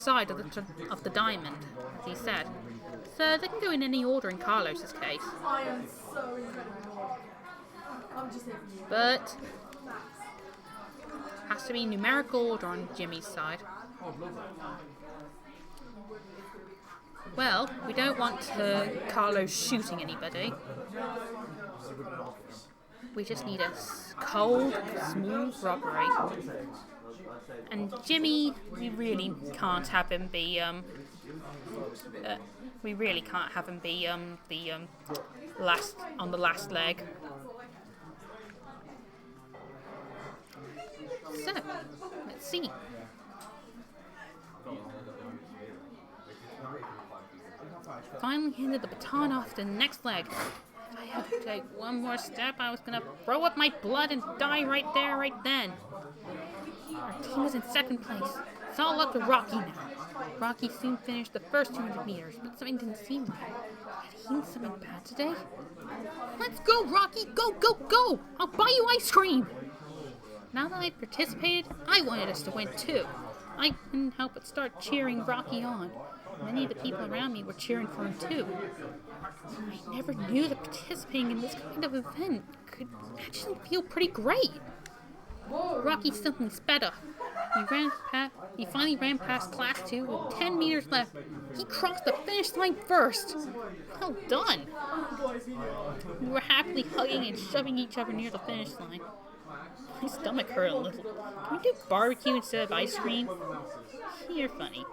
side of the diamond, as he said. So they can go in any order in Carlos's case. I am so incredible. I'm just here for you. But has to be numerical order on Jimmy's side. Well, we don't want Carlos shooting anybody. We just need a cold, smooth robbery. And Jimmy, we really can't have him be last on the last leg. So, let's see. Finally handed the baton off to the next leg. If I had to take one more step, I was gonna throw up my blood and die right there, right then. Our team was in second place. It's all up to Rocky now. Rocky soon finished the first 200 meters, but something didn't seem right. Had he done something bad today? Let's go, Rocky! Go, go, go! I'll buy you ice cream! Now that I'd participated, I wanted us to win too. I couldn't help but start cheering Rocky on. Many of the people around me were cheering for him too. I never knew that participating in this kind of event could actually feel pretty great. Rocky suddenly sped up. He finally ran past Class 2 with 10 meters left. He crossed the finish line first. Well done. We were happily hugging and shoving each other near the finish line. My stomach hurt a little. Can we do barbecue instead of ice cream? You're funny.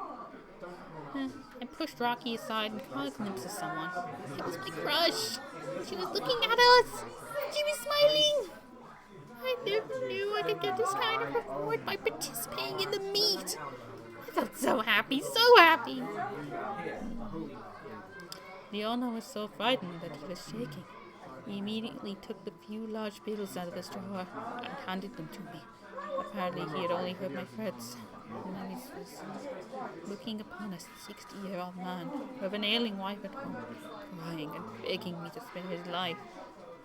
I pushed Rocky aside and caught a glimpse of someone. It was my crush. She was looking at us. She was smiling. I never knew I could get this kind of reward by participating in the meet. I felt so happy, so happy. The owner was so frightened that he was shaking. He immediately took the few large bills out of his drawer and handed them to me. Apparently he had only heard my threats. And I was looking upon a 60-year-old man with an ailing wife at home, crying and begging me to spare his life.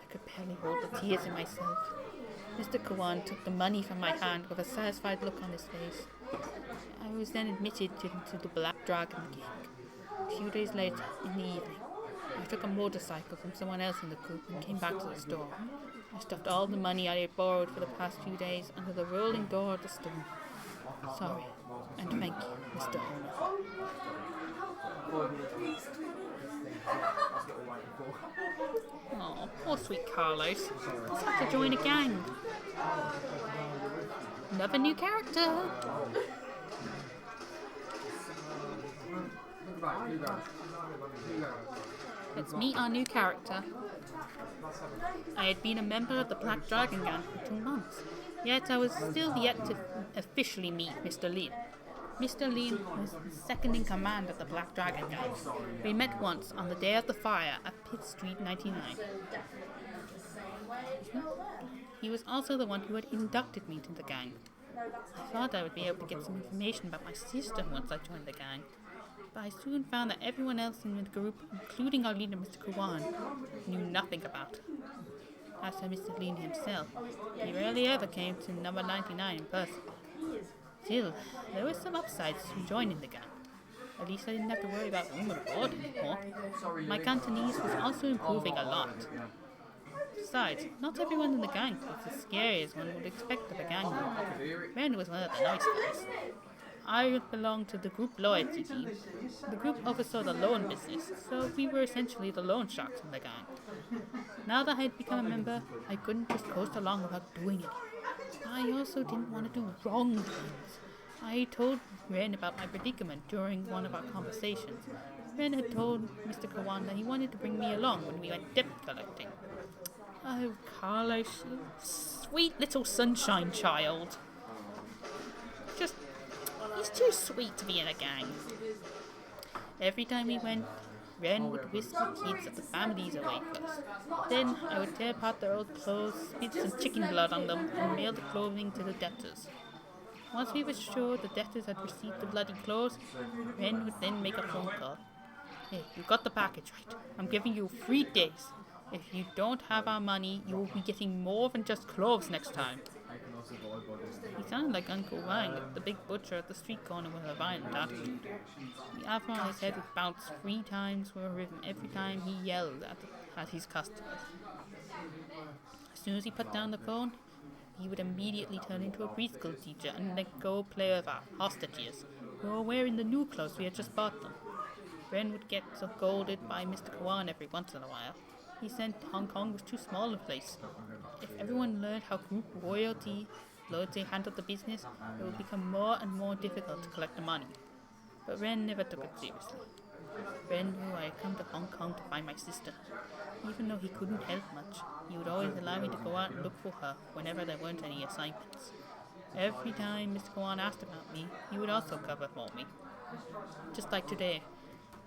I could barely hold the tears in myself. Mr. Kawan took the money from my hand with a satisfied look on his face. I was then admitted into the Black Dragon Gang. A few days later, in the evening, I took a motorcycle from someone else in the group and came back to the store. I stuffed all the money I had borrowed for the past few days under the rolling door of the store. Sorry, and thank you, Mr. Owner. Oh, poor sweet Carlos. He's had to join a gang. Another new character. Let's meet our new character. I had been a member of the Black Dragon Gang for 2 months, yet I was still yet to officially meet Mr. Lin. Mr. Lin was second in command of the Black Dragon Gang. We met once on the day of the fire at Pitt Street 99. He was also the one who had inducted me into the gang. I thought I would be able to get some information about my sister once I joined the gang, but I soon found that everyone else in the group, including our leader Mr. Kawan, knew nothing about her. As for Mr. Lin himself, he rarely ever came to number 99 in person. Still, there were some upsides to joining the gang. At least I didn't have to worry about room and board anymore. My Cantonese was also improving a lot. Besides, not everyone in the gang was as scary as one would expect of a gang member. Ren was one of the nice guys. I belonged to the group loyalty team. The group oversaw the loan business, so we were essentially the loan sharks in the gang. Now that I had become a member, I couldn't just coast along without doing it. I also didn't want to do wrong things. I told Ren about my predicament during one of our conversations. Ren had told Mr. Kawan that he wanted to bring me along when we went debt collecting. Oh, Carlos, you sweet little sunshine child. He's too sweet to be in a gang. Every time we went, Ren would whisk the kids of the families away first. Then I would tear apart their old clothes, spit some chicken blood on them, and mail the clothing to the debtors. Once we were sure the debtors had received the bloody clothes, Ren would then make a phone call. Hey, you got the package right. I'm giving you 3 days. If you don't have our money, you will be getting more than just clothes next time. He sounded like Uncle Wang, the big butcher at the street corner with a violent attitude. The apple on his head would bounce 3 times for a rhythm every time he yelled at his customers. As soon as he put down the phone, he would immediately turn into a preschool teacher and let go play with our hostages, who were wearing the new clothes we had just bought them. Ren would get scolded by Mr. Kwan every once in a while. He said Hong Kong was too small a place. If everyone learned how group loyalty handled the business, it would become more and more difficult to collect the money. But Ren never took it seriously. Ren knew I had come to Hong Kong to find my sister. Even though he couldn't help much, he would always allow me to go out and look for her whenever there weren't any assignments. Every time Mr. Kwan asked about me, he would also cover for me. Just like today,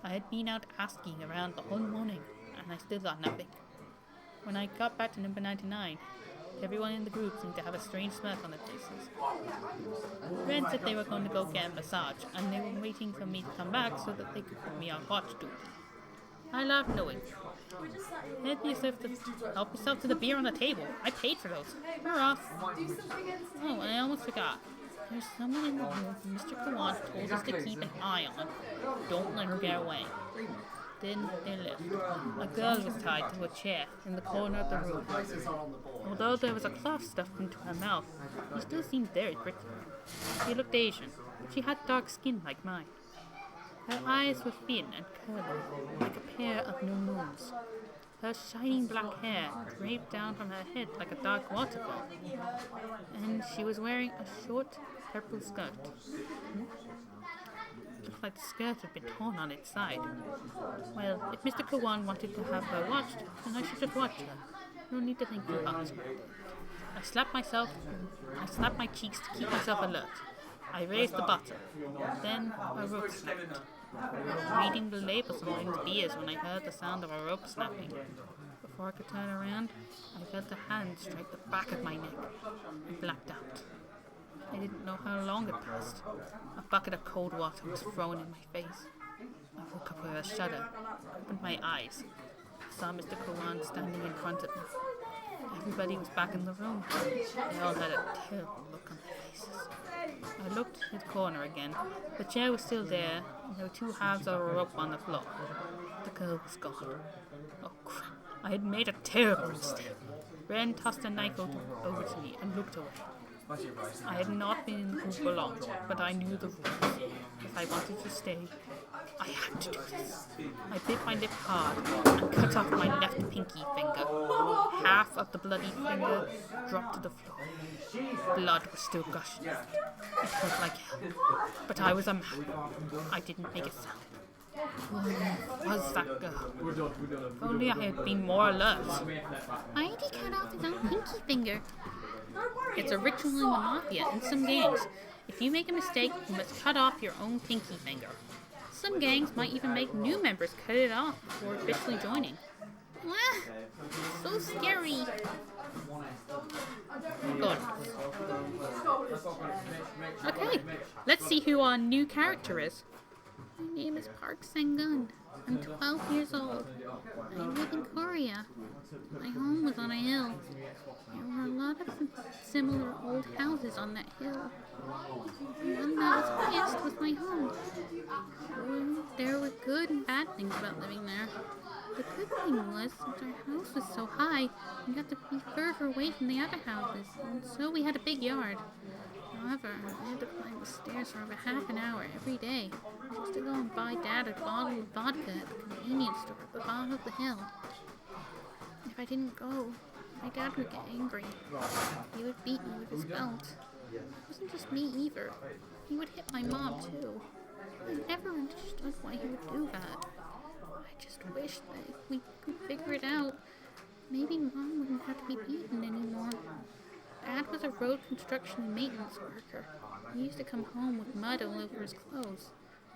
I had been out asking around the whole morning, and I still got nothing. When I got back to number 99, everyone in the group seemed to have a strange smirk on their faces. Ren said they were going to go get a massage, and they were waiting for me to come back so that they could put me on watch duty. I laughed knowing. Help yourself to the beer on the table. I paid for those. We're off. Oh, and I almost forgot. There's someone in the room Mr. Kawan told us to keep an eye on. Don't let her get away. Then they left. A girl was tied to a chair in the corner of the room. Although there was a cloth stuffed into her mouth, she still seemed very pretty. She looked Asian, but she had dark skin like mine. Her eyes were thin and curly, like a pair of new moons. Her shining black hair draped down from her head like a dark waterfall, and she was wearing a short purple skirt. It looked like the skirt had been torn on its side. Well, if Mr. Kawan wanted to have her watched, then I should just watch her. No need to think too hard. I slapped my cheeks to keep myself alert. I raised the bottle. Then a rope snapped. I was reading the labels on Ring's beers when I heard the sound of a rope snapping. Before I could turn around, I felt a hand strike the back of my neck and blacked out. I didn't know how long had passed. A bucket of cold water was thrown in my face. I woke up with a shudder, opened my eyes. I saw Mr. Kawan standing in front of me. Everybody was back in the room. They all had a terrible look on their faces. I looked at the corner again. The chair was still there, and there were 2 halves of a rope on the floor. The girl was gone. Oh crap, I had made a terrible mistake. Ren tossed a knife over to me and looked away. I had not been in the group for long, but I knew the rules. If I wanted to stay, I had to do this. I bit my lip hard and cut off my left pinky finger. Half of the bloody finger dropped to the floor. Blood was still gushing. It felt like hell, but I was a man. I didn't make a sound. Who was that girl? If only I had been more alert. Why did he cut off his own pinky finger? It's a ritual in the mafia and some gangs. If you make a mistake, you must cut off your own pinky finger. Some gangs might even make new members cut it off before officially joining. Ah, so scary. Good. Okay, let's see who our new character is. My name is Park Sang-gun. I'm 12 years old. I live in Korea. My home was on a hill. There were a lot of similar old houses on that hill. The one that was highest was my home. There were good and bad things about living there. The good thing was, since our house was so high, we got to be further away from the other houses, and so we had a big yard. However, I had to climb the stairs for over half an hour every day just to go and buy Dad a bottle of vodka at the convenience store at the bottom of the hill. If I didn't go, my dad would get angry. He would beat me with his belt. It wasn't just me either. He would hit my mom too. I never understood why he would do that. I just wish that if we could figure it out, maybe Mom wouldn't have to be beaten anymore. Dad was a road construction and maintenance worker. He used to come home with mud all over his clothes.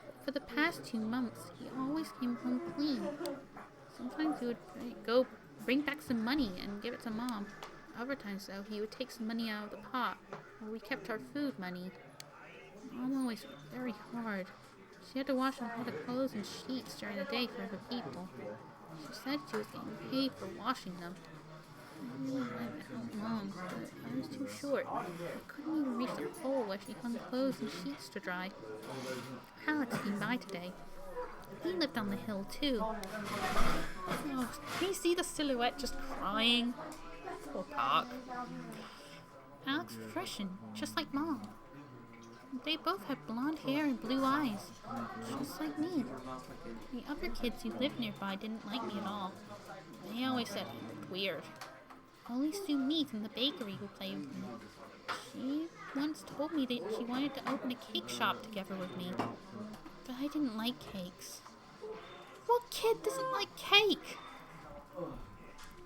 But for the past 2 months, he always came home clean. Sometimes he would go bring back some money and give it to Mom. Other times, though, he would take some money out of the pot where we kept our food money. Mom always worked very hard. She had to wash a lot of clothes and sheets during the day for other people. She said she was getting paid for washing them. I really wanted to help Mom, but I was too short. I couldn't even reach the pole where she hung clothes and sheets to dry. Alex came by today. He lived on the hill too. Oh, can you see the silhouette just crying? Poor Park. Alex was Russian, just like Mom. They both had blonde hair and blue eyes, just like me. The other kids who lived nearby didn't like me at all. They always said I looked weird. Only Sue Meat in the bakery would play with me. She once told me that she wanted to open a cake shop together with me, but I didn't like cakes. What kid doesn't like cake?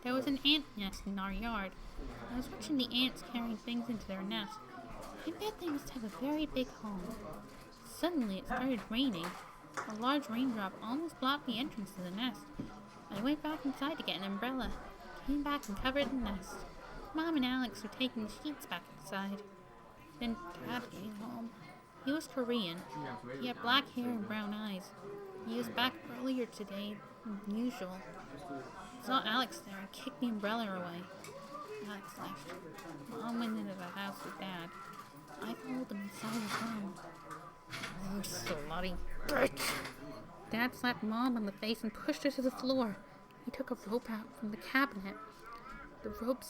There was an ant nest in our yard. I was watching the ants carrying things into their nest. I bet they must have a very big home. Suddenly it started raining. A large raindrop almost blocked the entrance to the nest. I went back inside to get an umbrella. Came back and covered the nest. Mom and Alex were taking the sheets back inside. Then Dad came home. He was Korean. He had black hair and brown eyes. He was back earlier today than usual. I saw Alex there and kicked the umbrella away. Alex left. Mom went into the house with Dad. I followed them inside his room. You slutty bitch. Dad slapped Mom on the face and pushed her to the floor. He took a rope out from the cabinet. The rope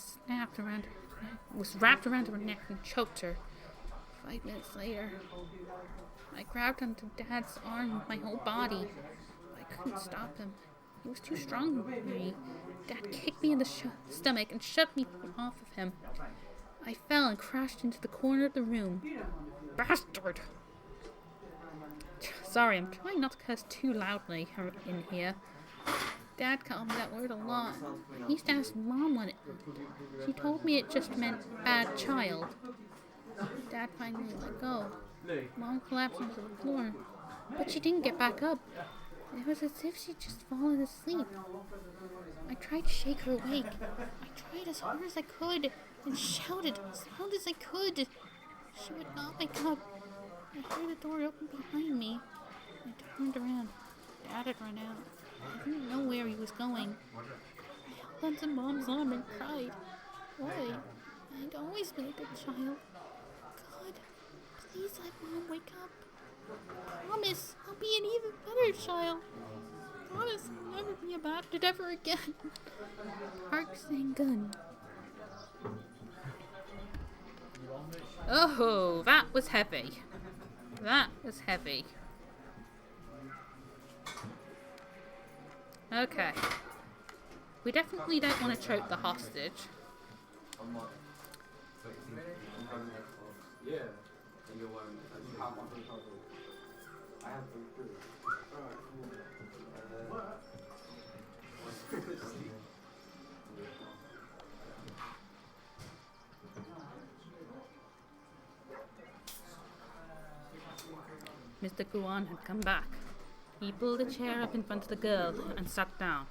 was wrapped around her neck and choked her. 5 minutes later, I grabbed onto Dad's arm with my whole body. I couldn't stop him. He was too strong for me. Dad kicked me in the stomach and shoved me off of him. I fell and crashed into the corner of the room. Bastard! Sorry, I'm trying not to curse too loudly in here. Dad called me that word a lot. I used to ask Mom what it meant. She told me it just meant bad child. Dad finally let go. Mom collapsed onto the floor, but she didn't get back up. It was as if she'd just fallen asleep. I tried to shake her awake. I tried as hard as I could and shouted as loud as I could. She would not wake up. I heard the door open behind me. I turned around. Dad had run out. I didn't know where he was going. I held onto Mom's arm and cried. Why? I'd always been a good child. God, please let Mom wake up. I promise I'll be an even better child. I promise I'll never be a bastard ever again. Park Sang-gun. Oh, that was heavy. That was heavy. Okay. We definitely don't want to choke the hostage. Mr. Guan had come back. He pulled a chair up in front of the girl and sat down.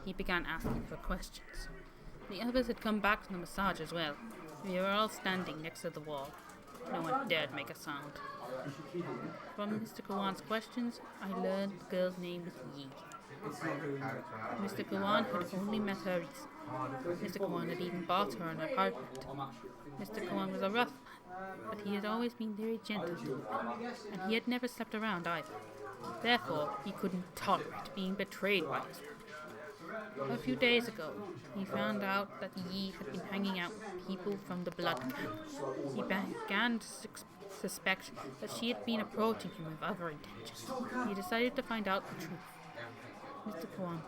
He began asking her questions. The others had come back from the massage as well. We were all standing next to the wall. No one dared make a sound. From Mr. Guan's questions, I learned the girl's name was Yi. Mr. Guan had only met her recently. Mr. Guan had even bought her an apartment. Mr. Guan was a rough man, but he had always been very gentle to her, and he had never slept around either. Therefore, he couldn't tolerate being betrayed by his wife. A few days ago, he found out that Yi had been hanging out with people from the Blood Gang. He began to suspect that she had been approaching him with other intentions. He decided to find out the truth. Mr. Kwan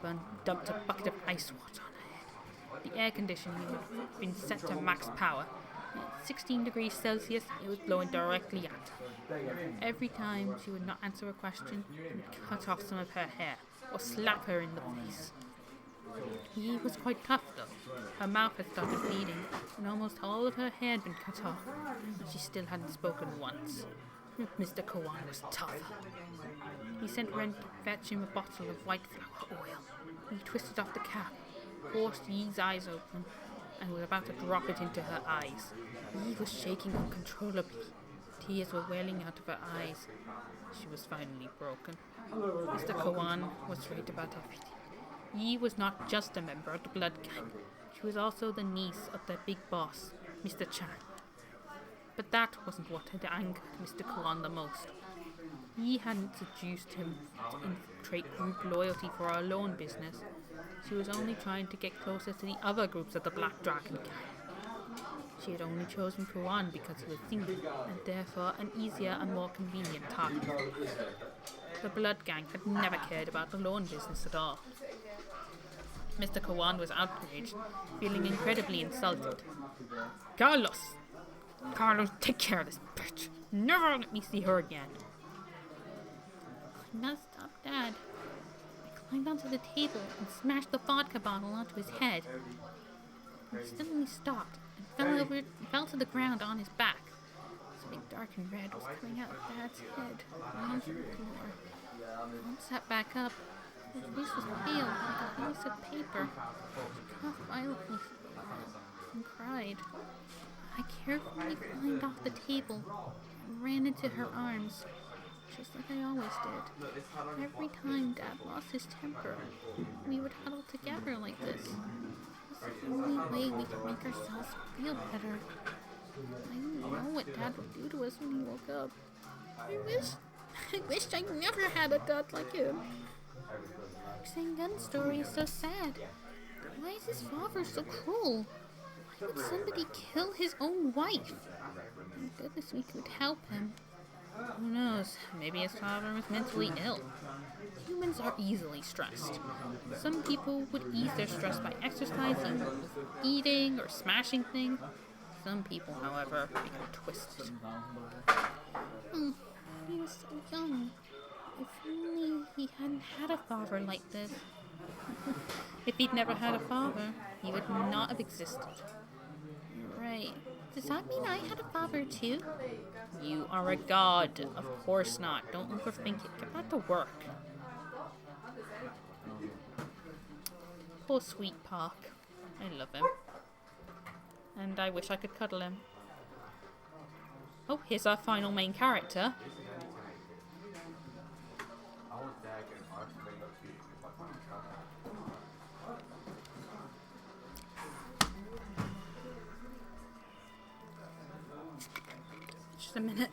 dumped a bucket of ice water on her head. The air conditioning had been set to max power. At 16 degrees Celsius, it was blowing directly at her. Every time she would not answer a question, he would cut off some of her hair or slap her in the face. He was quite tough though. Her mouth had started bleeding, and almost all of her hair had been cut off, and she still hadn't spoken once. Mr. Kawan was tough. He sent Ren to fetch him a bottle of white flower oil. He twisted off the cap, forced Yi's eyes open, and was about to drop it into her eyes. Yi was shaking uncontrollably. Tears were welling out of her eyes. She was finally broken. Mr. Kawan was right about everything. Yi was not just a member of the Blood Gang. She She was also the niece of the big boss, Mr. Chan. But that wasn't what had angered Mr. Kawan the most. He hadn't seduced him to infiltrate group loyalty for our loan business. She was only trying to get closer to the other groups of the Black Dragon Gang. She had only chosen Kawan because he was single, and therefore an easier and more convenient target. The Blood Gang had never cared about the loan business at all. Mr. Kawan was outraged, feeling incredibly insulted. Carlos, take care of this bitch. Never let me see her again. I must stop Dad. I climbed onto the table and smashed the vodka bottle onto his head. He suddenly stopped and fell to the ground on his back. Something dark and red was coming out of Dad's head onto the floor. Mom sat back up. His face was pale like a piece of paper. She coughed violently and cried. I carefully climbed off the table and ran into her arms, just like I always did. Every time Dad lost his temper, we would huddle together like this. It was the only way we could make ourselves feel better. I didn't know what Dad would do to us when he woke up. I wish I never had a dad like him. Sangun's story is so sad. Why is his father so cruel? Why would somebody kill his own wife? Thank goodness we could help him. Who knows? Maybe his father was mentally ill. Humans are easily stressed. Some people would ease their stress by exercising, eating, or smashing things. Some people, however, become twisted. He was so young. If only he hadn't had a father like this. If he'd never had a father, he would not have existed. Right. Does that mean I had a father too? You are a god. Of course not. Don't overthink it. Get back to work. Poor sweet Park. I love him. And I wish I could cuddle him. Oh, here's our final main character. Just a minute.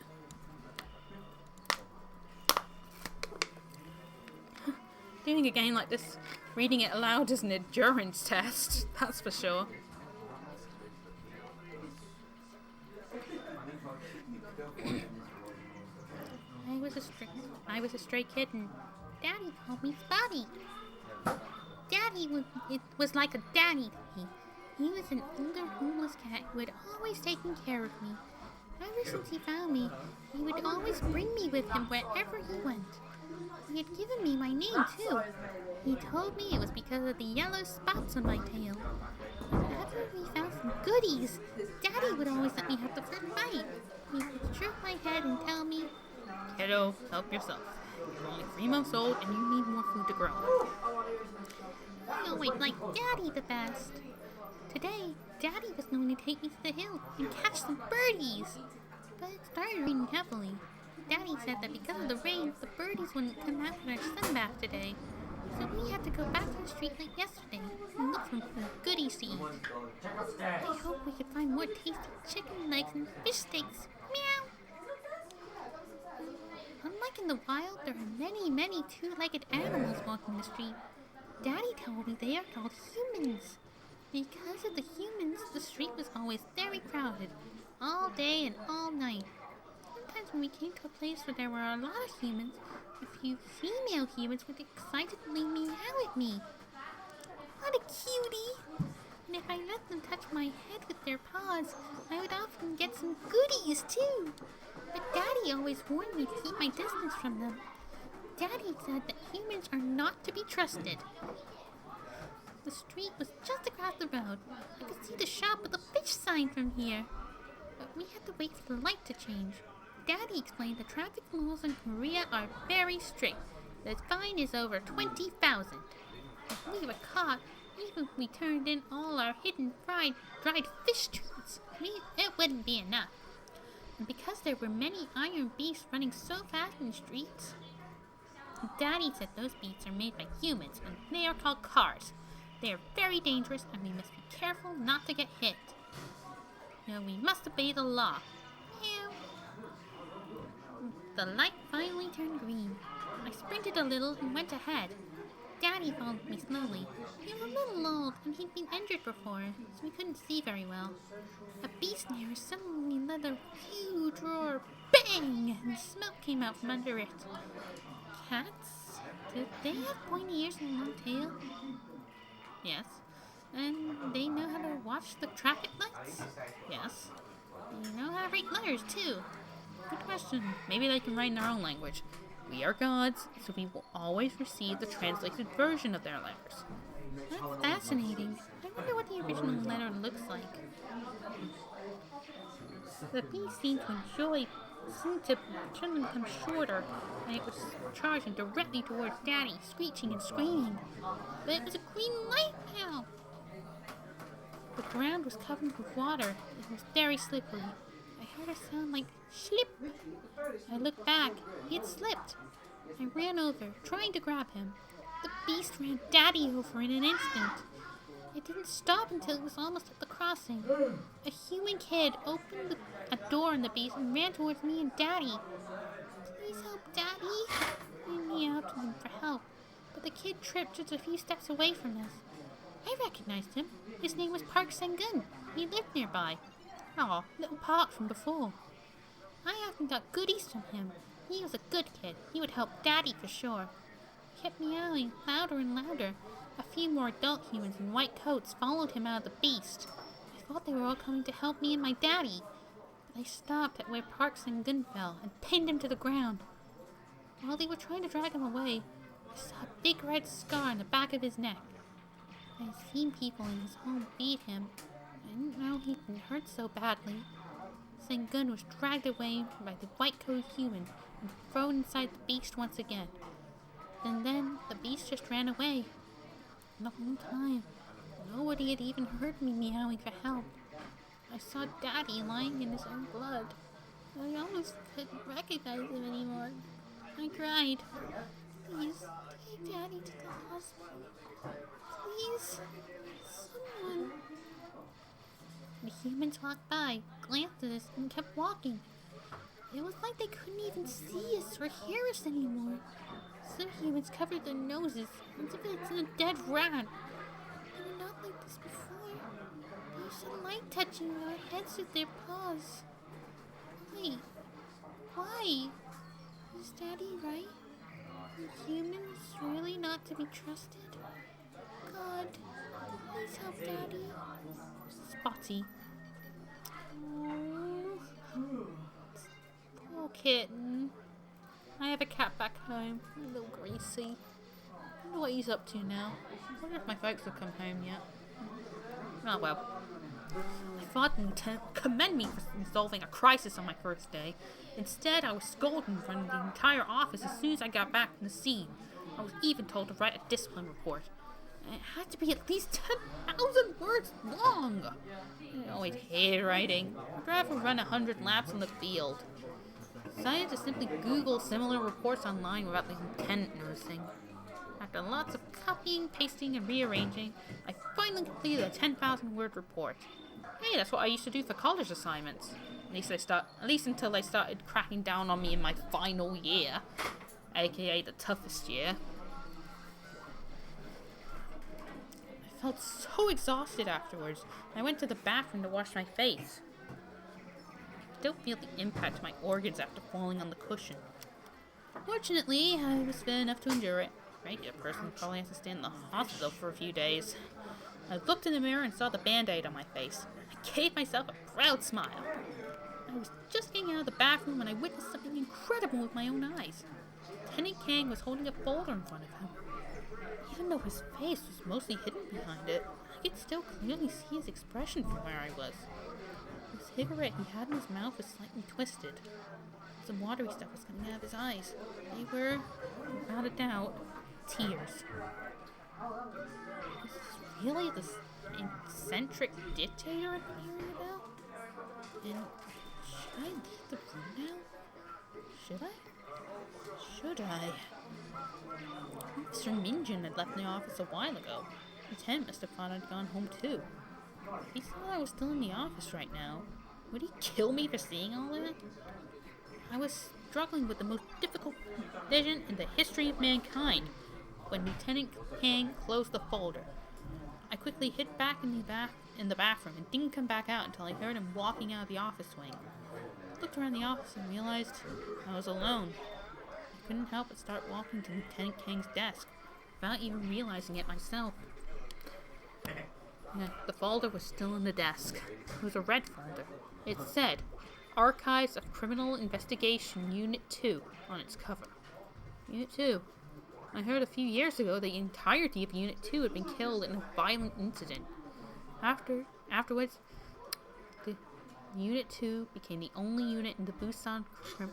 Doing a game like this, reading it aloud is an endurance test, that's for sure. I was a stray kitten. Daddy called me Spotty. Daddy was like a daddy to me. He was an older homeless cat who had always taken care of me. Ever since he found me, he would always bring me with him wherever he went. He had given me my name, too. He told me it was because of the yellow spots on my tail. Whenever we found some goodies, Daddy would always let me have the first bite. He would stroke my head and tell me, "Kiddo, help yourself. You're only 3 months old and you need more food to grow." "I always liked Daddy the best." Today, Daddy was going to take me to the hill and catch some birdies. But it started raining heavily. Daddy said that because of the rain, the birdies wouldn't come out for our sunbath today. So we had to go back to the street like yesterday and look for some goodies to eat. I hope we could find more tasty chicken legs and fish steaks. Meow! Unlike in the wild, there are many, many two-legged animals walking the street. Daddy told me they are called humans. Because of the humans, the street was always very crowded, all day and all night. Sometimes when we came to a place where there were a lot of humans, a few female humans would excitedly meow at me. What a cutie! And if I let them touch my head with their paws, I would often get some goodies too. But Daddy always warned me to keep my distance from them. Daddy said that humans are not to be trusted. The street was just across the road. I could see the shop with a fish sign from here. But we had to wait for the light to change. Daddy explained the traffic laws in Korea are very strict. The fine is over 20,000. If we were caught, even if we turned in all our hidden dried fish treats, it wouldn't be enough. And because there were many iron beasts running so fast in the streets, Daddy said those beasts are made by humans and they are called cars. They are very dangerous and we must be careful not to get hit. Now we must obey the law. Meow. The light finally turned green. I sprinted a little and went ahead. Daddy followed me slowly. He was a little old and he'd been injured before, so he couldn't see very well. A beast near us suddenly let a huge roar. Bang! And smoke came out from under it. Cats? Did they have pointy ears and a long tail? Yes. And they know how to watch the traffic lights? Yes. They know how to write letters, too. Good question. Maybe they can write in their own language. We are gods, so we will always receive the translated version of their letters. That's fascinating. I wonder what the original letter looks like. The beast seemed to suddenly become shorter, and it was charging directly towards Daddy, screeching and screaming. But it was a green light now! The ground was covered with water. It was very slippery. I heard a sound like slip. I looked back. He had slipped. I ran over, trying to grab him. The beast ran Daddy over in an instant. It didn't stop until it was almost at the crossing. A human kid opened a door in the beast and ran towards me and Daddy. Please help, Daddy. I meowed to him for help, but the kid tripped just a few steps away from us. I recognized him. His name was Park Sang-gun. He lived nearby. Aw, little Park from before. I often got goodies from him. He was a good kid. He would help Daddy for sure. He kept meowing louder and louder. A few more adult humans in white coats followed him out of the beast. I thought they were all coming to help me and my daddy. But they stopped at where Park Sang-gun fell and pinned him to the ground. While they were trying to drag him away, I saw a big red scar on the back of his neck. I had seen people in his home beat him. I didn't know he'd been hurt so badly. Sang-gun was dragged away by the white-coated human and thrown inside the beast once again. And then the beast just ran away. The whole time, nobody had even heard me meowing for help. I saw Daddy lying in his own blood. I almost couldn't recognize him anymore. I cried. Please, take Daddy to the hospital. Please, someone. The humans walked by, glanced at us, and kept walking. It was like they couldn't even see us or hear us anymore. Some humans covered their noses as if it's a dead rat. They were not like this before. They used to like touching our heads with their paws. Wait, why? Is Daddy right? Are humans really not to be trusted? God, please help Daddy. Spotty. Oh, poor kitten. I have a cat back home, a little Greasy. I wonder what he's up to now. I wonder if my folks have come home yet. Oh well. I thought to commend me for resolving a crisis on my first day. Instead, I was scolded in front of the entire office as soon as I got back from the scene. I was even told to write a discipline report. It had to be at least 10,000 words long. I always hated writing. I'd rather run 100 laps on the field. I decided to simply Google similar reports online without the intent noticing. After lots of copying, pasting, and rearranging, I finally completed a 10,000 word report. Hey, that's what I used to do for college assignments. At least until they started cracking down on me in my final year, aka the toughest year. I felt so exhausted afterwards. I went to the bathroom to wash my face. I still feel the impact of my organs after falling on the cushion. Fortunately, I was fit enough to endure it. A regular person would probably have to stay in the hospital for a few days. I looked in the mirror and saw the band-aid on my face. I gave myself a proud smile. I was just getting out of the bathroom when I witnessed something incredible with my own eyes. Lieutenant Kang was holding a folder in front of him. Even though his face was mostly hidden behind it, I could still clearly see his expression from where I was. The cigarette he had in his mouth was slightly twisted. Some watery stuff was coming out of his eyes. They were, without a doubt, tears. Is this really this eccentric dictator I've been hearing about? And should I leave the room now? Should I? Mr. Minjin had left the office a while ago. Lieutenant must have thought I'd gone home too. He thought I was still in the office right now. Would he kill me for seeing all that? I was struggling with the most difficult decision in the history of mankind when Lieutenant Kang closed the folder. I quickly hid back in the bathroom and didn't come back out until I heard him walking out of the office wing. I looked around the office and realized I was alone. I couldn't help but start walking to Lieutenant Kang's desk without even realizing it myself. The folder was still in the desk. It was a red folder. It said, Archives of Criminal Investigation Unit 2 on its cover. Unit 2. I heard a few years ago the entirety of Unit 2 had been killed in a violent incident. Afterwards, the Unit 2 became the only unit in the Busan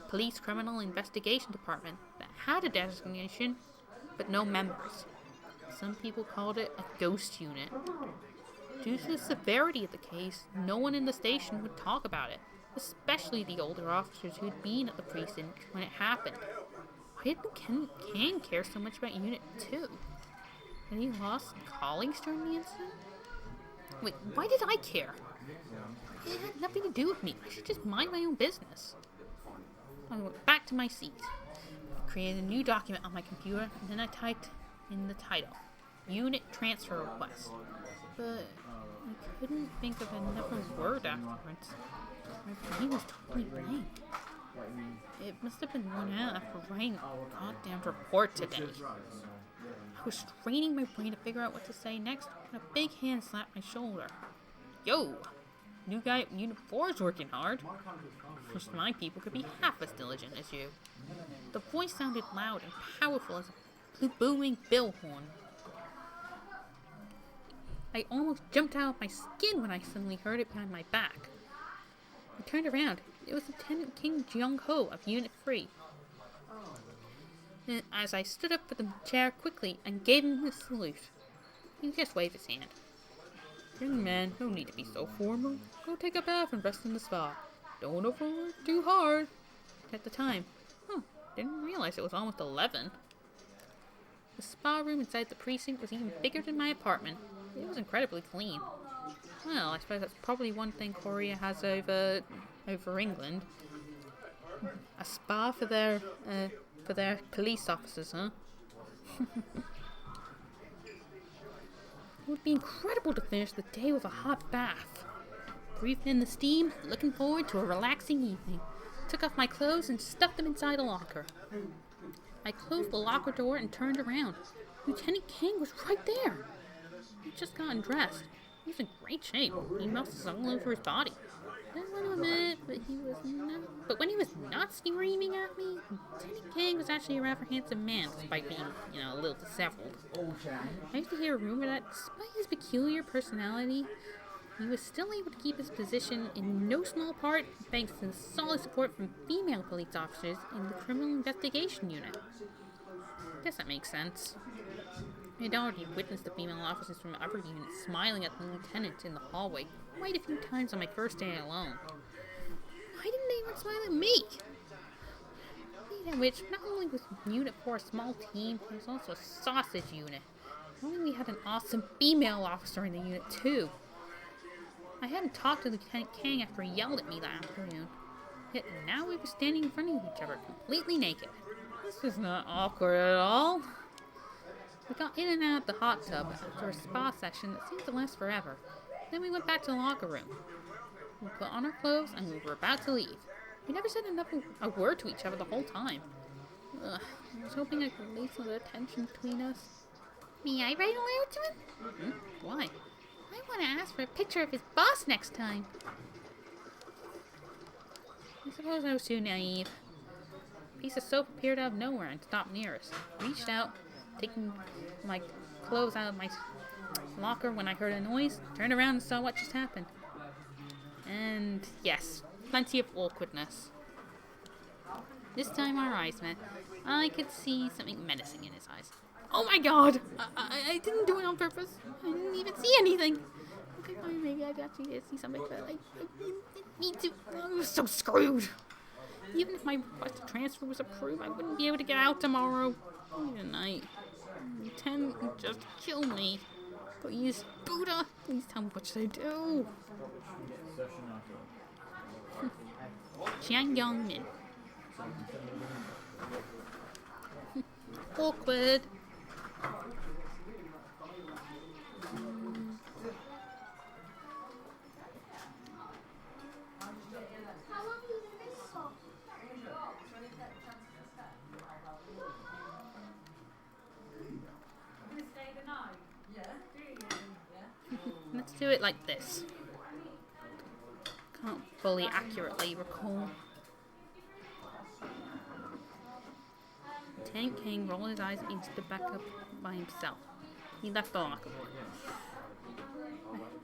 Police Criminal Investigation Department that had a designation, but no members. Some people called it a ghost unit. Due to the severity of the case, no one in the station would talk about it, especially the older officers who'd been at the precinct when it happened. Why did Kang care so much about Unit 2? Had he lost colleagues during the incident? Wait, why did I care? It had nothing to do with me. I should just mind my own business. I went back to my seat, created a new document on my computer, and then I typed in the title, Unit Transfer Request. But I couldn't think of another word afterwards. My brain was totally blank. It must have been worn out after writing a goddamn report today. I was straining my brain to figure out what to say next when a big hand slapped my shoulder. Yo! New guy at Unit 4 is working hard. Wish my people could be half as diligent as you. The voice sounded loud and powerful as a booming bill horn. I almost jumped out of my skin when I suddenly heard it behind my back. I turned around. It was Lieutenant King Jung-ho of Unit 3. And as I stood up from the chair quickly and gave him a salute, he just waved his hand. Young man, no need to be so formal. Go take a bath and rest in the spa. Don't overwork too hard. At the time, didn't realize it was almost 11. The spa room inside the precinct was even bigger than my apartment. It was incredibly clean. Well, I suppose that's probably one thing Korea has over England. A spa for their police officers, huh? It would be incredible to finish the day with a hot bath. Breathing in the steam, looking forward to a relaxing evening. Took off my clothes and stuffed them inside a locker. I closed the locker door and turned around. Lieutenant Kang was right there. He'd just gotten dressed. He was in great shape. He muscles all over his body. I didn't want to admit it, but when he was not screaming at me, Lieutenant Kang was actually a rather handsome man, despite being, a little disheveled. I used to hear a rumor that, despite his peculiar personality, he was still able to keep his position in no small part thanks to the solid support from female police officers in the Criminal Investigation Unit. I guess that makes sense. I had already witnessed the female officers from other units smiling at the lieutenant in the hallway quite a few times on my first day alone. Why didn't anyone smile at me? Speaking of which, not only was Unit 4 a small team, it was also a sausage unit. Not only we had an awesome female officer in the unit too. I hadn't talked to Lieutenant Kang after he yelled at me that afternoon. Yet now we were standing in front of each other, completely naked. This was not awkward at all. We got in and out of the hot tub after a spa session that seemed to last forever. Then we went back to the locker room. We put on our clothes and we were about to leave. We never said a word to each other the whole time. I was hoping I could release some of the tension between us. May I write a letter to him? Why? I want to ask for a picture of his boss next time. I suppose I was too naive. A piece of soap appeared out of nowhere and stopped near us. Reached out, taking my clothes out of my locker when I heard a noise, turned around and saw what just happened. And yes, plenty of awkwardness. This time our eyes met. I could see something menacing in his eyes. Oh my god! I didn't do it on purpose. I didn't even see anything. Okay, fine, maybe I actually did see something, but I didn't need to. I was so screwed. Even if my request to transfer was approved, I wouldn't be able to get out tomorrow. Tonight. Lieutenant would just kill me. Please, Buddha, please tell me what should I do. Jiang Yongmin. Awkward. Let's do it like this. Can't fully accurately recall. Tank King rolled his eyes and stood back up by himself. He left the locker room.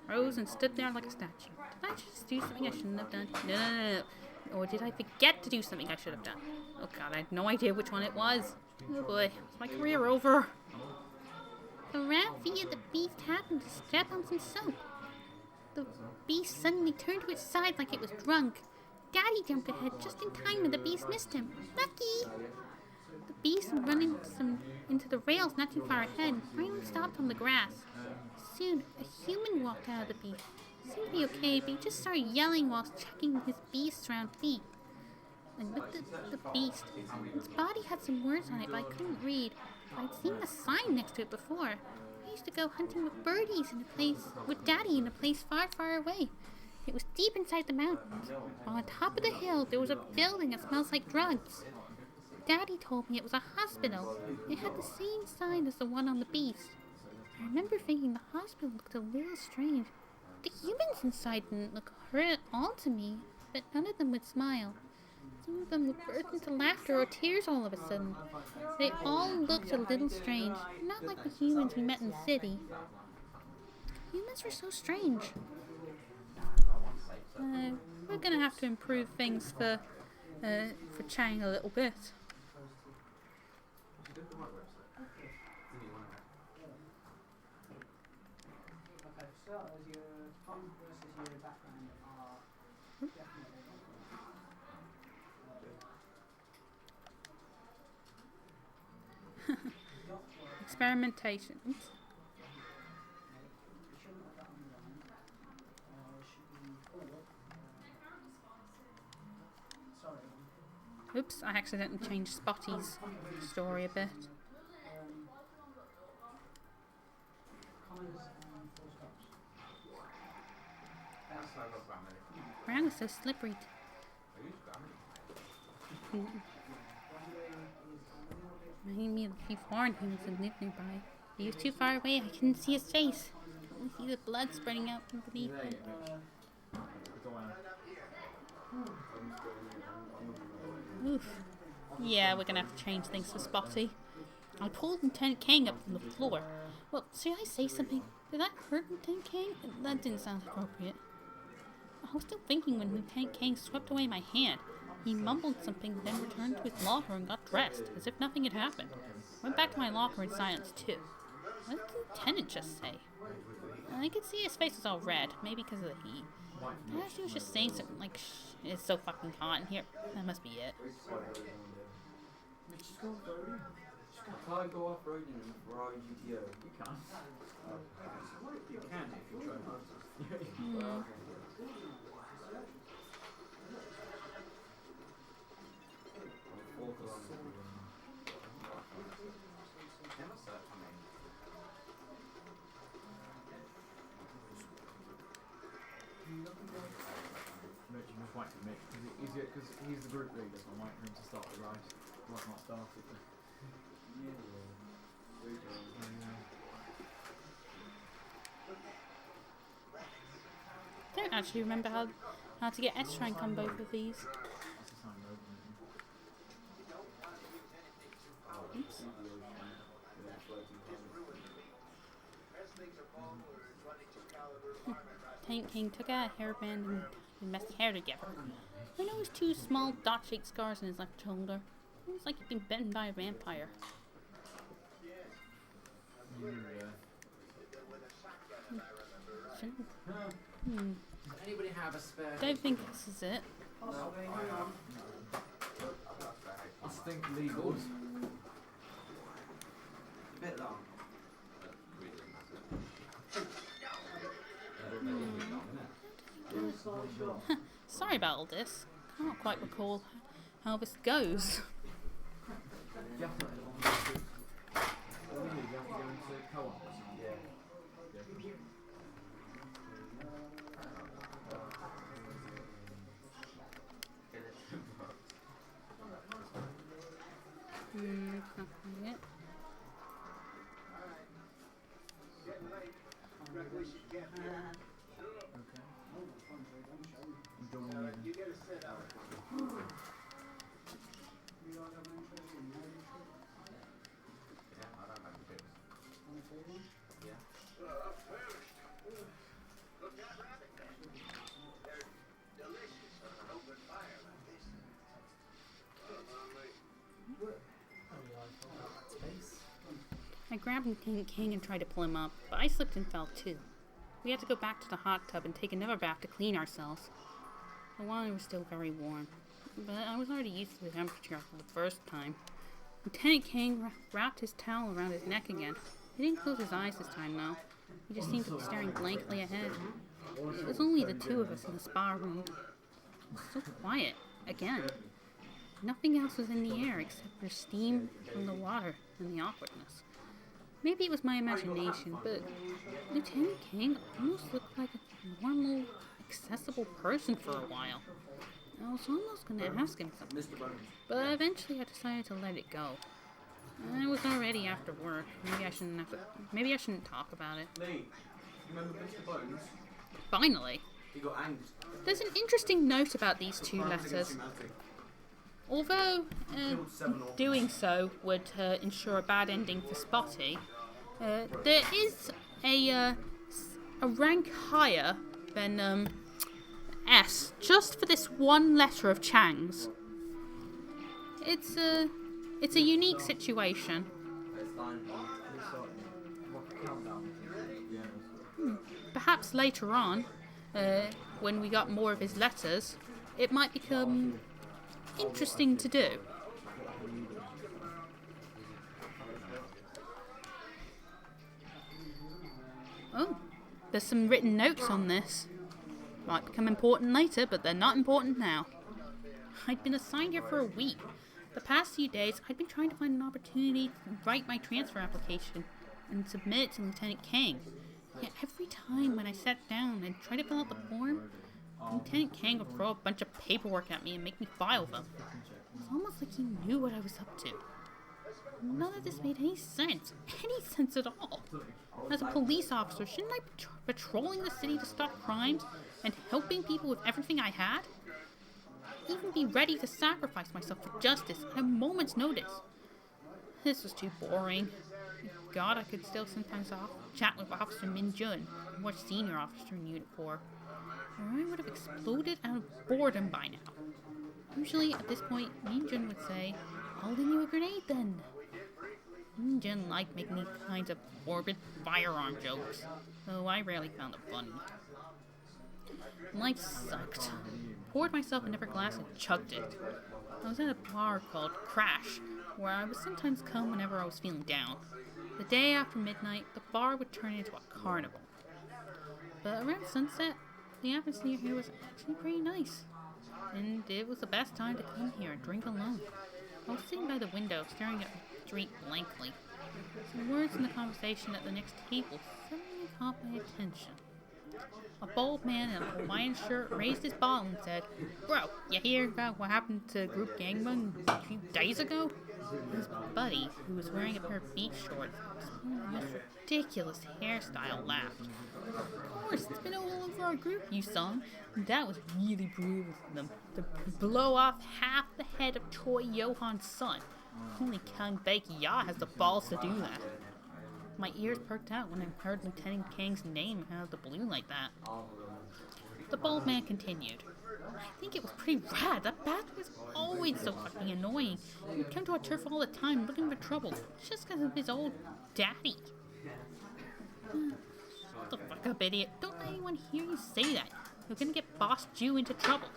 I rose and stood there like a statue. Did I just do something I shouldn't have done? No. Or did I forget to do something I should have done? Oh god, I had no idea which one it was. Oh boy, is my career over? The rat via the beast happened to step on some soap. The beast suddenly turned to its side like it was drunk. Daddy jumped ahead just in time and the beast missed him. Lucky! The beast running into the rails not too far ahead finally stopped on the grass. Soon, a human walked out of the beast. Seemed to be okay, but he just started yelling while checking his beast's round feet. I looked at the beast. Its body had some words on it, but I couldn't read. I'd seen the sign next to it before. I used to go hunting with birdies in a place, with Daddy in a place far, far away. It was deep inside the mountains. On top of the hill, there was a building that smells like drugs. Daddy told me it was a hospital. It had the same sign as the one on the beast. I remember thinking the hospital looked a little strange. The humans inside didn't look hurt at all to me, but none of them would smile. Some of them would burst into laughter or tears all of a sudden. They all looked a little strange, not like the humans we met in the city. Humans were so strange. We're gonna have to improve things for Chang a little bit. Experimentations. Oops, I accidentally changed Spotty's story a bit. Ground is so slippery. Reminding me of a few foreign humans that lived nearby. He was too far away, I couldn't see his face. I could only see the blood spreading out from beneath him. Oof. Yeah, we're gonna have to change things for Spotty. I pulled Lieutenant Kang up from the floor. Well, should I say something? Did that hurt Lieutenant Kang? That didn't sound appropriate. I was still thinking when Lieutenant Kang swept away my hand. He mumbled something, then returned to his locker and got dressed, as if nothing had happened. I went back to my locker in silence, too. What did the lieutenant just say? I could see his face was all red, maybe because of the heat. Perhaps he was just saying something like, "Shh, it's so fucking hot in here." That must be it. I can't go off-roading in a Ferrari GTO. You can. You can if you try hard. Because he's the group leader, so I'm waiting for him to start the race. Well, I've not started. I don't actually remember how to get S-Rank on both of these. Oops. Tank King took out a hairband and messed his hair together. I noticed two small dot-shaped scars on his left shoulder. It was like he'd been bitten by a vampire. Anybody have a spare? Don't think this is it. No, I have. I think legals. Bit long. Sorry about all this. Can't quite recall how this goes. You have to go into co-op. Yeah. Nothing yet. I grabbed King and tried to pull him up, but I slipped and fell too. We had to go back to the hot tub and take another bath to clean ourselves. The water was still very warm, but I was already used to the temperature for the first time. Lieutenant King wrapped his towel around his neck again. He didn't close his eyes this time, though. He just seemed to be staring blankly ahead. It was only the two of us in the spa room. It was so quiet, again. Nothing else was in the air except for steam from the water and the awkwardness. Maybe it was my imagination, but Lieutenant King almost looked like a normal, accessible person for a while. I was almost going to ask him something, but eventually I decided to let it go. I was already after work. Maybe I shouldn't talk about it. Lee, you remember Mr. Bones? Finally. He got hanged. There's an interesting note about these two letters. Although doing so would ensure a bad ending for Spotty, there is a rank higher than S just for this one letter of Chang's. It's a unique situation. Perhaps later on, when we got more of his letters, it might become interesting to do. Oh, there's some written notes on this. Might become important later, but they're not important now. I'd been assigned here for a week. The past few days, I'd been trying to find an opportunity to write my transfer application and submit it to Lieutenant King. Yet every time when I sat down and tried to fill out the form, Lieutenant King would throw a bunch of paperwork at me and make me file them. It was almost like he knew what I was up to. None of this made any sense at all. As a police officer, shouldn't I be patrolling the city to stop crimes and helping people with everything I had? Even be ready to sacrifice myself for justice at a moment's notice. This was too boring. Thank God I could still sometimes chat with Officer Min Jun, a more senior officer in Unit 4. Or I would have exploded out of boredom by now. Usually, at this point, Min Jun would say, "I'll lend you a grenade then." Min Jun liked making these kinds of morbid firearm jokes, though I rarely found it funny. Life sucked. Poured myself another glass and chugged it. I was at a bar called Crash, where I would sometimes come whenever I was feeling down. The day after midnight, the bar would turn into a carnival. But around sunset, the atmosphere here was actually pretty nice. And it was the best time to come here and drink alone. I was sitting by the window, staring at the street blankly. Some words in the conversation at the next table suddenly caught my attention. A bald man in a Hawaiian shirt raised his bottle and said, "Bro, you hear about what happened to Group Gangbang a few days ago?" His buddy, who was wearing a pair of beach shorts, with the most ridiculous hairstyle, laughed. "Of course, it's been all over our group, you son. That was really brutal of them to blow off half the head of Choi Johan's son. Only Kang Baek-ya has the balls to do that." My ears perked out when I heard Lieutenant Kang's name out of the blue like that. The bald man continued. "I think it was pretty rad. That bastard was always so fucking annoying. He would come to our turf all the time looking for trouble, just because of his old daddy." Shut the fuck up, idiot. Don't let anyone hear you say that. You're gonna get Boss Jew into trouble.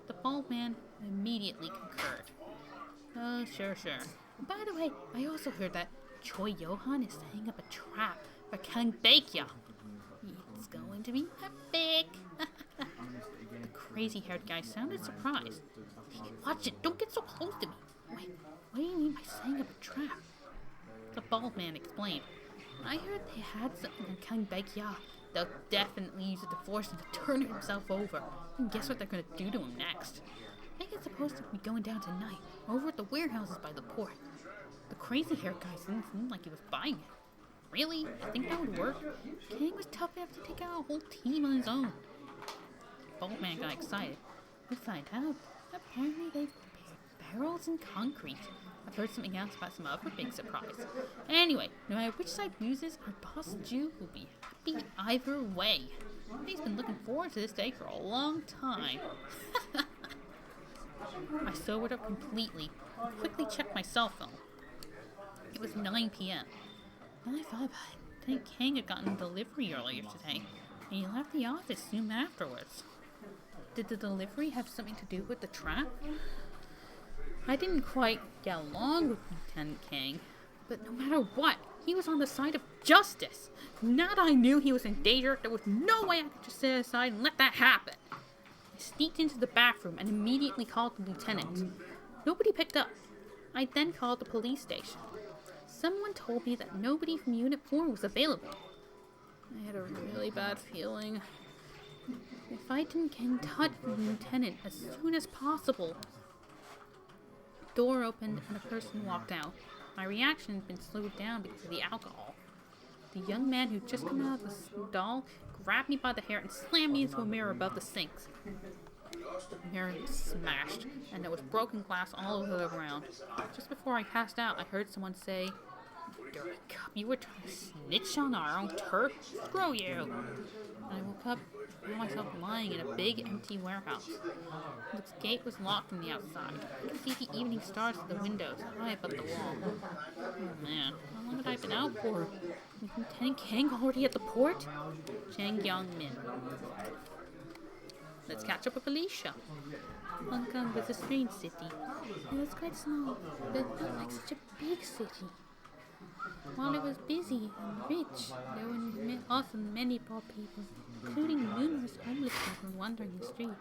The bald man immediately concurred. "Oh, sure. By the way, I also heard that Choi Johan is setting up a trap for Kang Baek-ya. It's going to be epic." The crazy-haired guy sounded surprised. Hey, watch it! Don't get so close to me! Wait, what do you mean by setting up a trap? The bald man explained. I heard they had something in King Backyard. They'll definitely use it to force him to turn himself over. And guess what they're gonna do to him next? I think it's supposed to be going down tonight, over at the warehouses by the port. The crazy-haired guy didn't seem like he was buying it. Really? I think that would work? King was tough enough to take out a whole team on his own. The bald man got excited. We find out. Apparently they've barrels and concrete. I've heard something else about some other big surprise. Anyway, no matter which side loses, our boss Jew will be happy either way. He's been looking forward to this day for a long time. I sobered up completely and quickly checked my cell phone. It was 9 p.m. When I thought about it, I think King had gotten a delivery earlier today, and he left the office soon afterwards. Did the delivery have something to do with the trap? I didn't quite get along with Lieutenant King, but no matter what, he was on the side of justice. Now that I knew he was in danger, there was no way I could just sit aside and let that happen. I sneaked into the bathroom and immediately called the lieutenant. Nobody picked up. I then called the police station. Someone told me that nobody from Unit 4 was available. I had a really bad feeling. If I didn't get in touch with the lieutenant as soon as possible. The door opened and a person walked out. My reaction had been slowed down because of the alcohol. The young man who'd just come out of the stall grabbed me by the hair and slammed me into a mirror above the sinks. The mirror smashed, and there was broken glass all over the ground. Just before I passed out, I heard someone say, "Dirty cop, you were trying to snitch on our own turf? Screw you!" And I woke up and found myself lying in a big, empty warehouse. Its gate was locked from the outside. I could see the evening stars through the windows, high above the wall. Oh man, how long had I been out for? Was Lieutenant King already at the port? Chang Yong-min. Let's catch up with Alicia. Hong Kong was a strange city. It was quite small, but it felt like such a big city. While it was busy and rich, there were often many poor people, including numerous homeless people wandering the streets.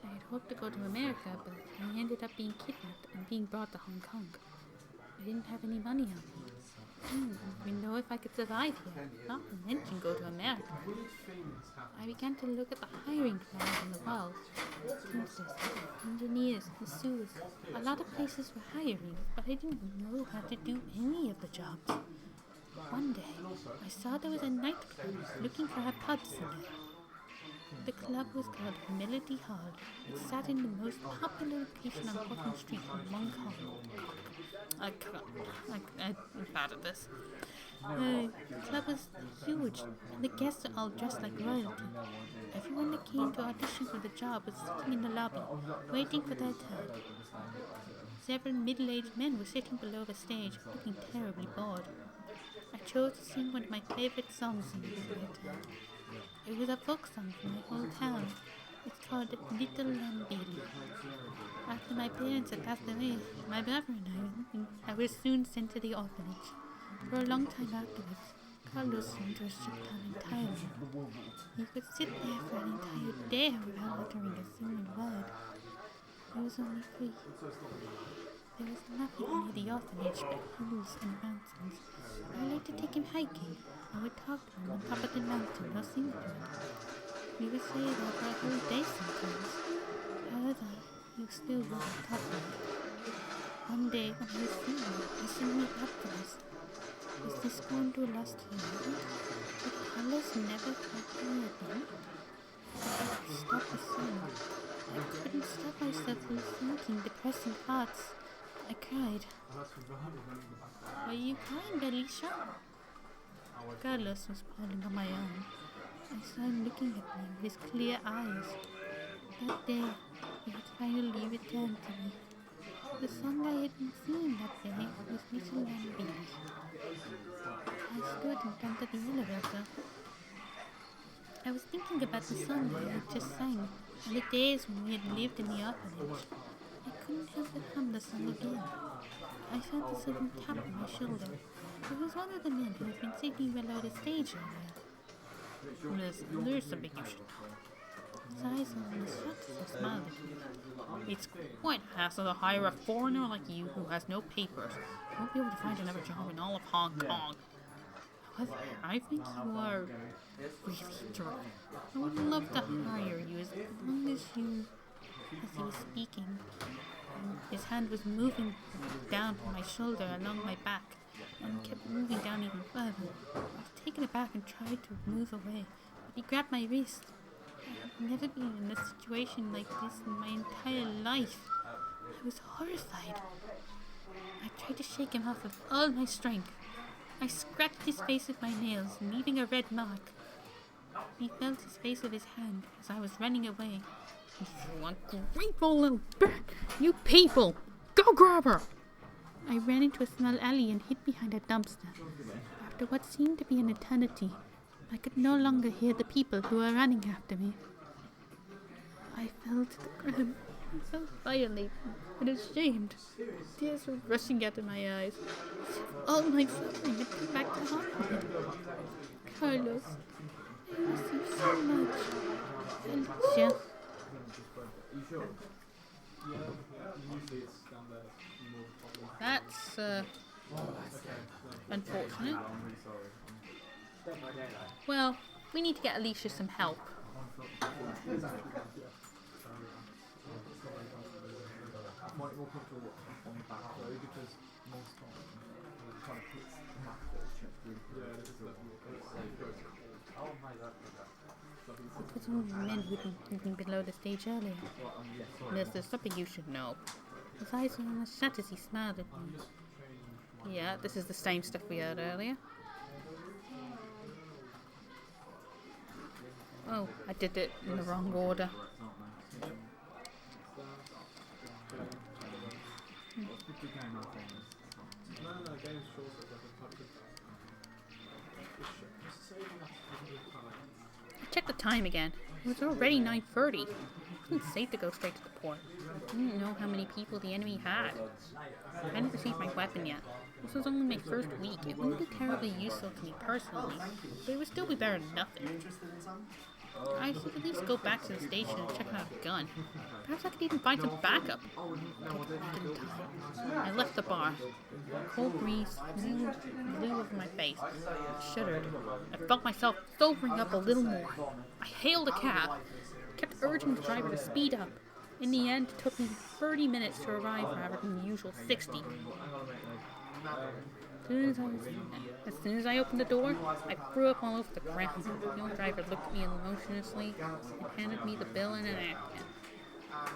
I had hoped to go to America, but I ended up being kidnapped and being brought to Hong Kong. I didn't have any money on me. I didn't even know if I could survive here, not to mention go to America. I began to look at the hiring plans on the wall. Teamsters, engineers, masseurs. A lot of places were hiring, but I didn't know how to do any of the jobs. One day, I saw there was a nightclub looking for a pub singer. The club was called Melody Hall. It sat in the most popular location on Portland Street in Hong Kong. I'm bad at this. The club was huge, and the guests are all dressed like royalty. Everyone that came to audition for the job was sitting in the lobby, waiting for their turn. Several middle-aged men were sitting below the stage, looking terribly bored. I chose to sing one of my favorite songs in this theater. It was a folk song from my hometown. It's called Little Lamb Baby. After my parents had passed away, my brother and I was soon sent to the orphanage. For a long time afterwards, Carlos went to a ship town entirely. He could sit there for an entire day without uttering a single word. He was only 3. There was nothing near the orphanage but hills and mountains. I liked to take him hiking. I would talk to him on top of the mountain or sing to him. We would stay there for a whole day sometimes. However, he still wouldn't talk to me. One day when I was singing, he sent me upwards. Is this going to last forever? Would Carlos never talk to me again? I had to stop the song. I couldn't stop myself from thinking depressing thoughts. I cried. Were you crying, Alicia? Carlos was falling on my arm. I saw him looking at me with his clear eyes. That day, he had finally returned to me. The song I had been singing that day was Little Lamb Baby. I stood in front of the elevator. I was thinking about the song I had just sang, and the days when we had lived in the orphanage. I couldn't help but hum the song again. I felt a sudden tap on my shoulder. It was one of the men who had been sitting below the stage earlier. Listen, there's something you should know. His eyes on his shut as he smiled at me. It's quite a hassle to hire a foreigner like you who has no papers. You won't be able to find another job in all of Hong Kong. However, I think you are really terrific. I would love to hire you as long as you... As he was speaking, his hand was moving down from my shoulder along my back and kept moving down even further. I was taken aback and tried to move away, but he grabbed my wrist. I've never been in a situation like this in my entire life. I was horrified. I tried to shake him off with all my strength. I scratched his face with my nails, leaving a red mark. He felt his face with his hand as I was running away. He threw a grateful little back. You people! Go grab her! I ran into a small alley and hid behind a dumpster. After what seemed to be an eternity, I could no longer hear the people who were running after me. I fell to the ground. I felt violated and ashamed. Tears were rushing out of my eyes. All my suffering had come back to haunt me. Carlos, I miss you so much. Alicia. That's, unfortunate. Well, we need to get Alicia some help. Because all the men who'd been below the stage earlier. There's something you should know. His eyes were almost shut as he smiled at me. Yeah, this is the same stuff we heard earlier. Oh, I did it in the wrong order. I checked the time again. It was already 9:30. It wasn't safe to go straight to the port. I didn't know how many people the enemy had. I hadn't received my weapon yet. This was only my first week. It wouldn't be terribly useful to me personally, but it would still be better than nothing. I should at least go back to the station and check out a gun. Perhaps I could even find some backup. I left the bar. Cold breeze blew over my face. I shuddered. I felt myself sobering up a little more. I hailed a cab. Kept urging the driver to speed up. In the end, it took me 30 minutes to arrive rather than the usual 60. As soon as I opened the door, I threw up all over the ground. The old driver looked at me emotionlessly and handed me the bill and a napkin.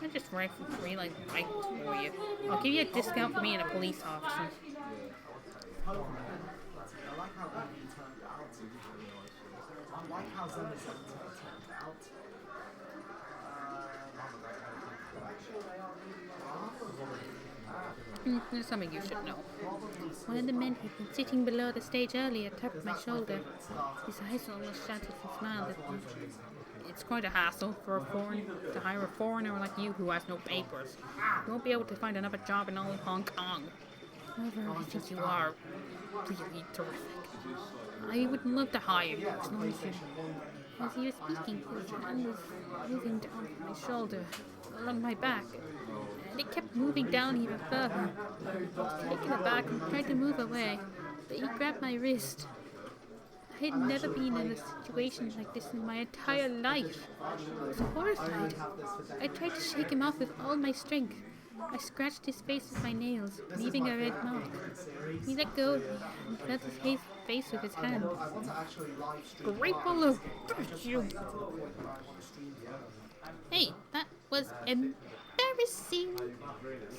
I just ran for free like I for you. I'll give you a discount for being a police officer. There's something you should know. One of the men who'd been sitting below the stage earlier tapped my shoulder. His eyes almost shut as he smiled at me. It's quite a hassle for to hire a foreigner like you who has no papers. You won't be able to find another job in all of Hong Kong. However, I think you are really terrific. I would love to hire you as long as you... As he was speaking, his hand was moving down from my shoulder, along my back. And it kept moving down even further. I was taken aback and tried to move away, but he grabbed my wrist. I had never been in a situation like this in my entire life. I was horrified. I tried to shake him off with all my strength. I scratched his face with my nails, leaving a red mark. He let go of me and felt his face with his hand. Grateful of you. Hey, that was embarrassing.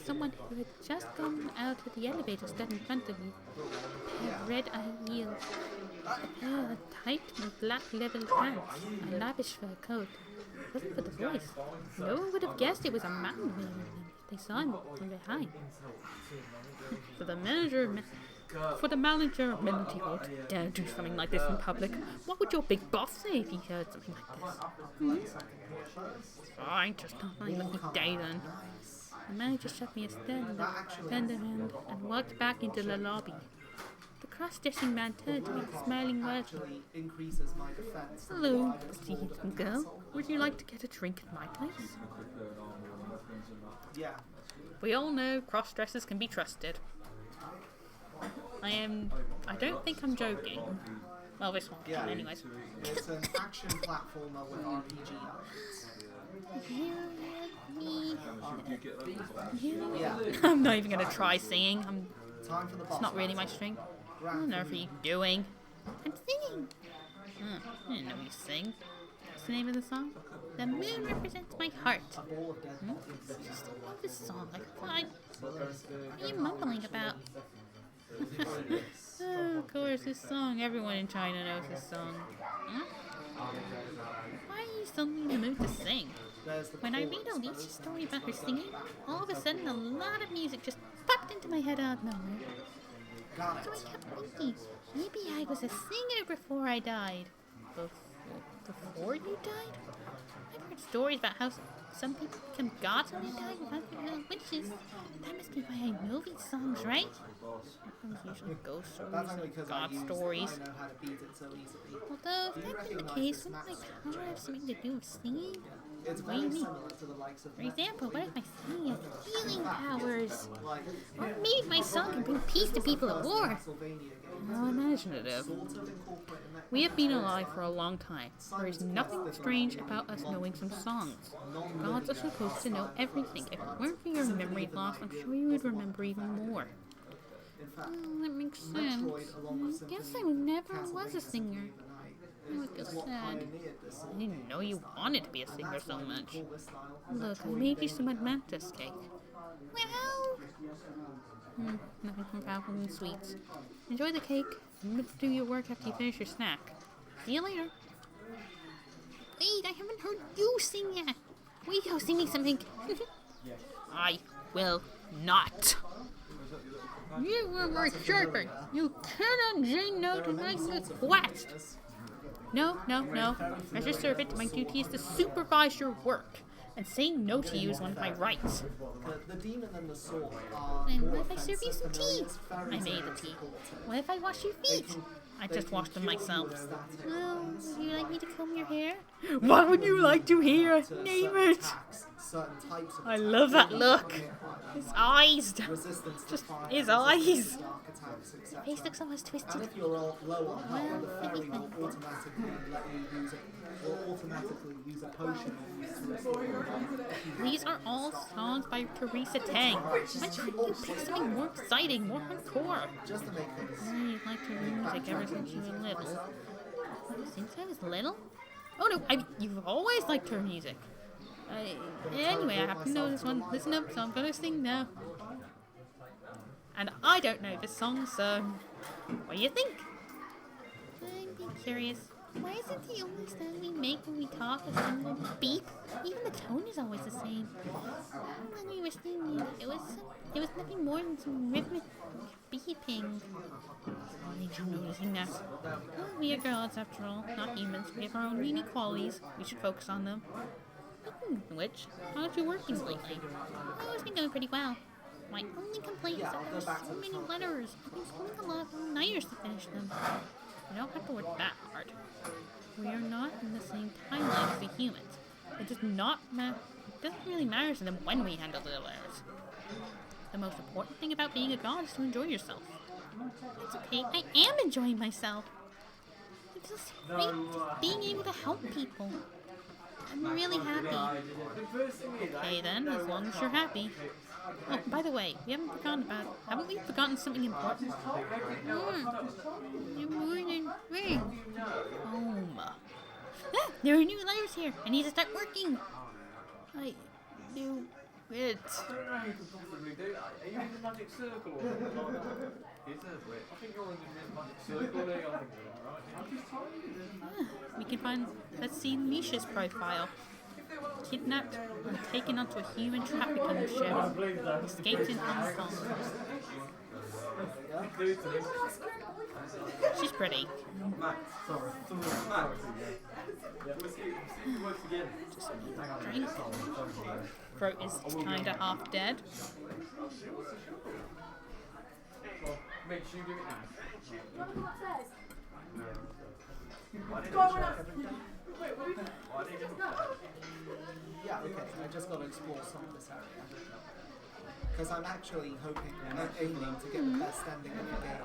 Someone who had just gone out of the elevator stood in front of me. A pair of red-eye heels, a pair of tight black leather pants, a lavish fur coat. It wasn't for the voice. No one would have guessed it was a man wearing them. They saw him from behind. For the manager of Melody Hall to dare do something like this in public, what would your big boss say if he heard something like this? Fine, just not my lucky day then. The manager shot me a stern look, turned around, and walked back into the lobby. The cross-dressing man turned to me, smiling wildly. Increases my defense. Hello, petite girl. Would you like to get a drink at my place? Yeah. We all know cross-dressers can be trusted. I don't think I'm joking. Well, this one can, anyways. It's an action platformer with RPG elements. Yeah. I'm not even gonna try singing. Time for the boss. It's not really my string. What on earth are you doing? I'm singing. I didn't know you sing. What's the name of the song? The moon represents my heart. I just love this song. What are you mumbling about? Oh, of course, this song. Everyone in China knows this song. Why are you suddenly in the mood to sing? When I read Alicia's story about her singing, all of a sudden a lot of music just popped into my head out of nowhere. So I kept thinking, maybe I was a singer before I died. Before you died? I've heard stories about how some people become gods when they die without being witches. That must be why I know these songs, right? Those usually ghost stories and god stories. Although, if that be the case, wouldn't my power have something to do with singing? What do you mean? For example, what if my singing has healing powers? Or maybe if my song can bring peace to people at war? How imaginative. We have been alive for a long time. There is nothing strange about us knowing some songs. Gods are supposed to know everything. If it weren't for your memory loss, I'm sure you would remember even more. Oh, that makes sense. I guess I never was a singer. Oh, I feel sad. I didn't know you wanted to be a singer so much. Look, I made you some Atlantis cake. Well, nothing from powerful and sweets. Enjoy the cake. Remember to do your work after you finish your snack. See you later. Wait, I haven't heard you sing yet. Wait, go sing me something. I will not. You were my servant. You cannot say no to my request. No. As your servant, my duty is to supervise your work. And saying no to you is one of my rights. The demon and the sword And what if I serve you some tea? I made the tea. What if I wash your feet? I just washed them myself. Well, would you like me to comb your hair? What would you like to hear? Name it! I love that look. His eyes. Just his eyes. His face looks almost twisted. Well, let me think. These are all songs by Teresa Tang. Why couldn't you pick something more exciting, more hardcore? You've liked her music ever since you were little. Since I was little? Oh no, you've always liked her music. Anyway, I happen to know this one. Listen up, so I'm gonna sing now. And I don't know this song, so what do you think? I'm curious. Why isn't the only sound we make when we talk a similar beep? Even the tone is always the same. When we were singing, it was nothing more than some rhythmic beeping. Thanks for noticing that. Well, we are gods after all, not humans. We have our own unique qualities. We should focus on them. Speaking of which, how's your working lately? Oh, it's been going pretty well. My only complaint is that there are so many letters. I've been spending a lot of all-nighters to finish them. You don't have to work that hard. We are not in the same timeline as the humans. It doesn't really matter to them when we handle the letters. The most important thing about being a god is to enjoy yourself. It's okay, I am enjoying myself. It's just great just being able to help people. I'm really happy. Okay then, as long as you're happy. Oh, by the way, haven't we forgotten something important? You're more than ring. Home. There are new letters here. I need to start working. I do it. We can find, let's see Misha's profile. Kidnapped and taken onto a human trafficking ship. Escaped in Hong Kong. She's pretty. Just need a drink. Throat is kinda half dead. Rich, you do it now. You want to go upstairs? No. Go on, wait, what do you just go? Yeah, okay. I just got to explore some of this area. Because I'm actually hoping and aiming to get the best ending of the game.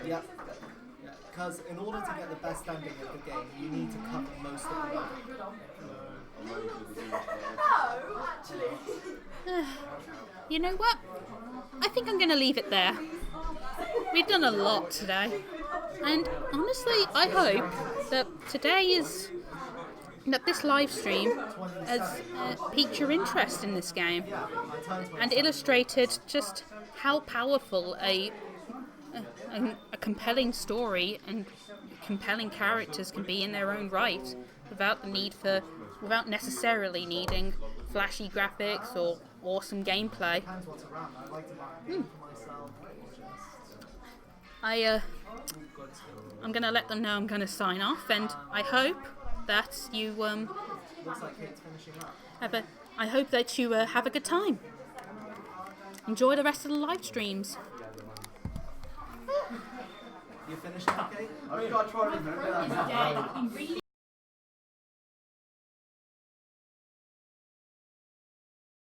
Yeah. Because in order to get the best ending of the game, you need to cover most of the level. No, actually. You know what? I think I'm going to leave it there. We've done a lot today. And honestly, I hope that that this live stream has piqued your interest in this game and illustrated just how powerful a compelling story and compelling characters can be in their own right without necessarily needing flashy graphics or awesome gameplay. Depends what's around. I like to buy a game for myself or just... I'm gonna let them know I'm gonna sign off, and I hope that you Looks like Kate's finishing up. I hope that you have a good time. Enjoy the rest of the live streams. You finished, Kate? I think I tried it.